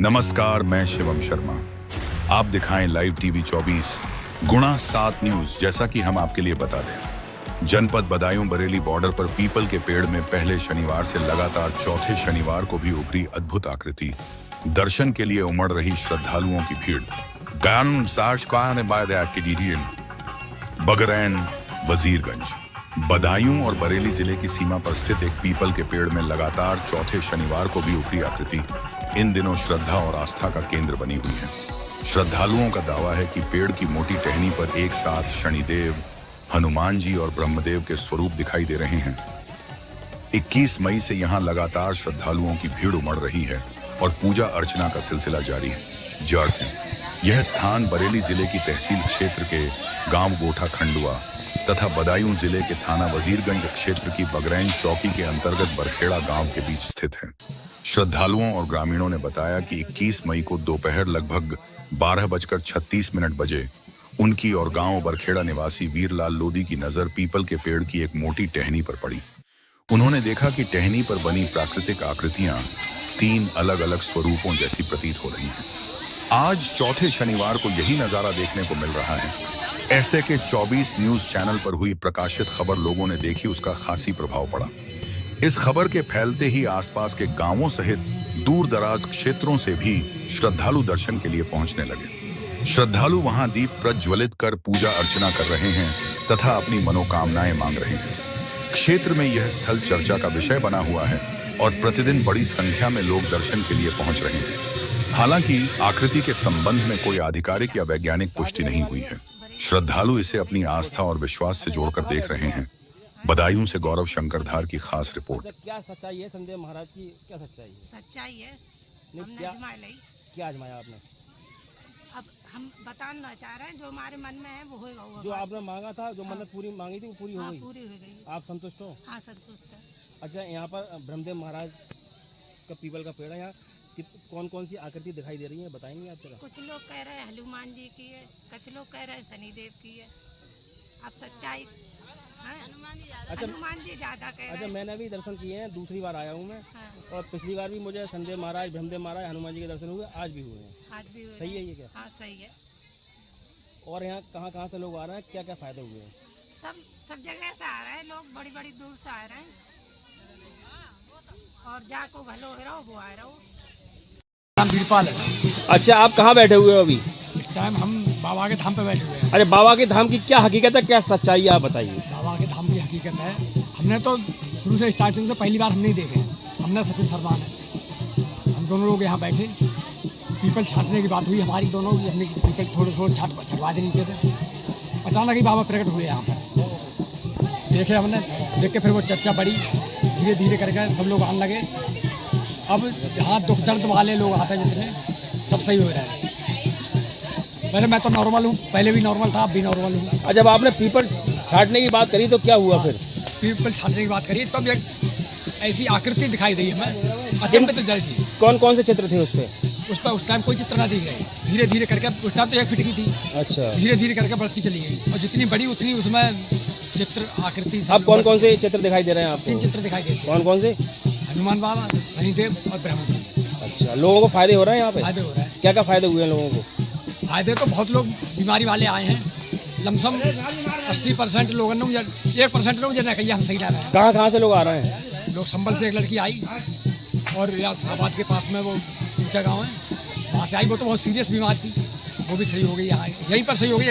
नमस्कार, मैं शिवम शर्मा। आप दिखाएं लाइव टीवी 24 गुणा 7 न्यूज। जैसा कि हम आपके लिए बता दें, जनपद बदायूं बरेली बॉर्डर पर पीपल के पेड़ में पहले शनिवार से लगातार चौथे शनिवार को भी उभरी अद्भुत आकृति। दर्शन के लिए उमड़ रही श्रद्धालुओं की भीड़। बगरैन वजीरगंज बदायूं और बरेली जिले की सीमा पर स्थित एक पीपल के पेड़ में लगातार चौथे शनिवार को भी उभरी आकृति इन दिनों श्रद्धा और आस्था का केंद्र बनी हुई है। श्रद्धालुओं का दावा है कि पेड़ की मोटी टहनी पर एक साथ शनिदेव, हनुमान जी और ब्रह्मदेव के स्वरूप दिखाई दे रहे हैं। 21 मई से यहां लगातार श्रद्धालुओं की भीड़ उमड़ रही है और पूजा अर्चना का सिलसिला जारी है। यह स्थान बरेली जिले की तहसील क्षेत्र के गांव गोठा खंडुआ तथा बदायूं जिले के थाना वजीरगंज क्षेत्र की बगरैन चौकी के अंतर्गत बरखेड़ा गांव के बीच स्थित है। श्रद्धालुओं और ग्रामीणों ने बताया कि 21 मई को दोपहर लगभग 12:36 बजे उनकी और गांव बरखेड़ा निवासी वीरलाल लोधी की नजर पीपल के पेड़ की एक मोटी टहनी पर पड़ी। उन्होंने देखा कि टहनी पर बनी प्राकृतिक आकृतियां 3 अलग अलग स्वरूपों जैसी प्रतीत हो रही हैं। आज चौथे शनिवार को यही नजारा देखने को मिल रहा है। ऐसे के 24 न्यूज चैनल पर हुई प्रकाशित खबर लोगों ने देखी, उसका खासी प्रभाव पड़ा। इस खबर के फैलते ही आसपास के गांवों सहित दूर दराज क्षेत्रों से भी श्रद्धालु दर्शन के लिए पहुंचने लगे। श्रद्धालु वहां दीप प्रज्वलित कर पूजा अर्चना कर रहे हैं तथा अपनी मनोकामनाएं मांग रहे हैं। क्षेत्र में यह स्थल चर्चा का विषय बना हुआ है और प्रतिदिन बड़ी संख्या में लोग दर्शन के लिए पहुंच रहे हैं। हालांकि आकृति के संबंध में कोई आधिकारिक या वैज्ञानिक पुष्टि नहीं हुई है। श्रद्धालु इसे अपनी आस्था और विश्वास से जोड़कर देख रहे हैं। बदायूं से गौरव शंकरधार की खास रिपोर्ट। क्या सच्चाई है संदेव महाराज की? क्या सच्चाई है? सच्चाई है। क्या आजमाया आपने? अब हम बताना चाह रहे हैं, जो हमारे मन में है वो होगा। जो आपने मांगा था, जो मन्नत पूरी मांगी थी, वो पूरी हो गई? पूरी हो गई। आप संतुष्ट हो? हाँ, संतुष्ट है। अच्छा, यहाँ पर ब्रह्मदेव महाराज का पीपल का पेड़ है, यहाँ कौन कौन सी आकृति दिखाई दे रही है, बताएंगे आप जरा? कुछ लोग कह रहे हैं हनुमान जी की है, कुछ लोग कह रहे हैं शनिदेव की है। अब सच्चाई हनुमान जी ज्यादा कह रहे हैं। अच्छा, मैंने भी दर्शन किए हैं, दूसरी बार आया हूँ मैं। हाँ। और पिछली बार भी मुझे संदेव महाराज, ब्रह्मदेव महाराज, हनुमान जी के दर्शन हुए, आज भी हुए हैं। आज भी हुए। सही है ये क्या? हाँ, सही है। और यहाँ कहाँ कहाँ से लोग आ रहे हैं, क्या क्या फायदे हुए हैं? सब जगह से आ रहे हैं लोग, बड़ी बड़ी दूर से आ रहे हैं। और जाको भलो हो रहा वो आ रहा हो। वीरपाल है। अच्छा, आप कहाँ बैठे हुए हो अभी? इस टाइम हम बाबा के धाम पे बैठे हुए हैं। अरे, बाबा के धाम की क्या हकीकत है, क्या सच्चाई है, आप बताइए। बाबा के धाम की हकीकत है, हमने तो शुरू से स्टार्टिंग से पहली बार हम नहीं देखे। हमने सचिन शर्मा है, हम दोनों लोग यहाँ बैठे, पीपल छाटने की बात हुई हमारी दोनों की। हमने पीपल थोड़े छटवा दे नीचे से। अचानक ही बाबा प्रकट हुए यहाँ पर, देखे हमने। देख के फिर वो चर्चा बढ़ी, धीरे धीरे करके सब लोग आने लगे। अब यहाँ दुख दर्द वाले लोग आते हैं जितने, सब सही हो रहे हैं। पहले मैं तो नॉर्मल हूँ, पहले भी नॉर्मल था, अब भी नॉर्मल हूँ। जब आपने पीपल छाटने की बात करी तो क्या हुआ फिर? पीपल छाटने की बात करी तब एक ऐसी आकृति दिखाई दी हमें, अचंभित जैसी। कौन कौन से चित्र थे उस पर? उस टाइम कोई चित्र ना दिख रही। धीरे धीरे करके उस टाइम तो एक फिटकी थी। अच्छा। धीरे धीरे करके बढ़ती चली गई और जितनी बड़ी उतनी उसमें चित्र आकृति। अब कौन कौन से चित्र दिखाई दे रहे हैं आपको? 3 चित्र दिखाई देते। कौन कौन से? हनुमान बाबा, शनिदेव और ब्रह्मदेव। अच्छा, लोगों को फायदे हो रहे हैं यहाँ पे? फायदे हो रहे हैं। क्या क्या फायदे हुए हैं लोगों को? फायदे तो बहुत लोग बीमारी वाले आए हैं। लमसम 80% लोगों ने, 1% लोग जिन्हें कहिए हम सही रह रहे हैं। कहाँ कहाँ से लोग आ रहे हैं? लोग संबल से एक लड़की आई और इलाहाबाद के पास में वो ऊँचा गाँव है, वहाँ से आई। वो तो बहुत सीरियस बीमार थी, वो भी सही हो गई। यहाँ यहीं पर सही हो गई।